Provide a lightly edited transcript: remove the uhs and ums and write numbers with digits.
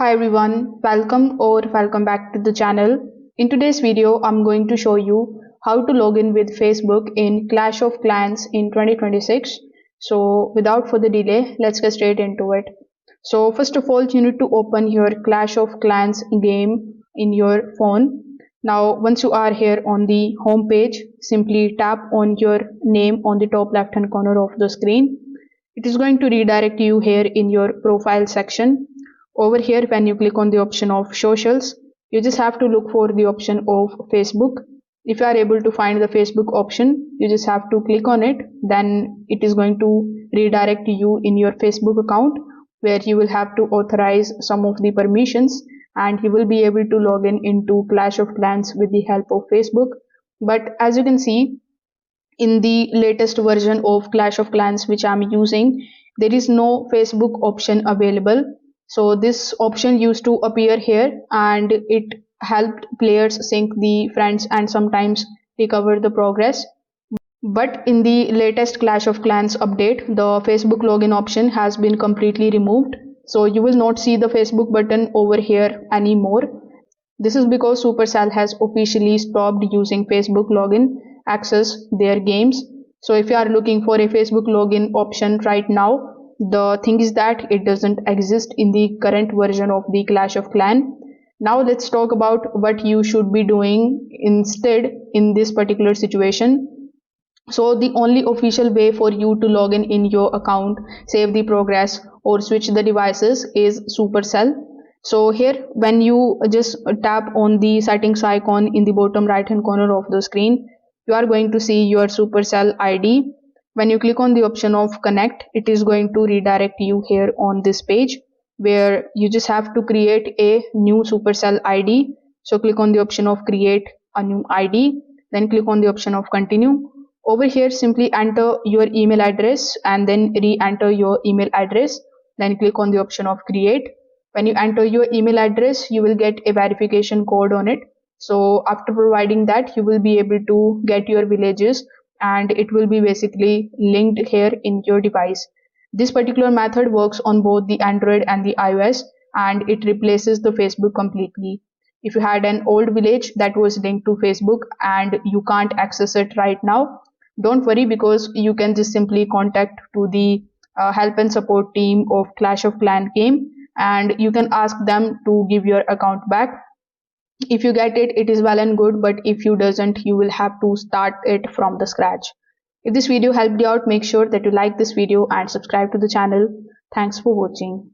Hi everyone, welcome back to the channel. In today's video, I'm going to show you how to log in with Facebook in Clash of Clans in 2026. So without further delay, let's get straight into it. So first of all, you need to open your Clash of Clans game in your phone. Now, once you are here on the home page, simply tap on your name on the top left hand corner of the screen. It is going to redirect you here in your profile section. Over here, when you click on the option of socials, you just have to look for the option of Facebook. If you are able to find the Facebook option, you just have to click on it. Then it is going to redirect you in your Facebook account, where you will have to authorize some of the permissions, and you will be able to log in into Clash of Clans with the help of Facebook. But as you can see, in the latest version of Clash of Clans which I'm using, there is no Facebook option available. So this option used to appear here and it helped players sync the friends and sometimes recover the progress. But in the latest Clash of Clans update, the Facebook login option has been completely removed. So you will not see the Facebook button over here anymore. This is because Supercell has officially stopped using Facebook login access their games. So if you are looking for a Facebook login option right now, the thing is that it doesn't exist in the current version of the Clash of Clan. Now let's talk about what you should be doing instead in this particular situation. So the only official way for you to log in your account, save the progress or switch the devices is Supercell. So here when you just tap on the settings icon in the bottom right hand corner of the screen, you are going to see your Supercell ID. When you click on the option of connect, it is going to redirect you here on this page where you just have to create a new Supercell ID. So click on the option of create a new ID, then click on the option of continue. Over here, simply enter your email address and then re-enter your email address. Then click on the option of create. When you enter your email address, you will get a verification code on it. So after providing that, you will be able to get your villages and it will be basically linked here in your device. This particular method works on both the Android and the iOS and it replaces the Facebook completely. If you had an old village that was linked to Facebook and you can't access it right now, don't worry because you can just simply contact to the help and support team of Clash of Clan game and you can ask them to give your account back. If you get it, it is well and good, but if you doesn't, you will have to start it from the scratch. If this video helped you out, make sure that you like this video and subscribe to the channel. Thanks for watching.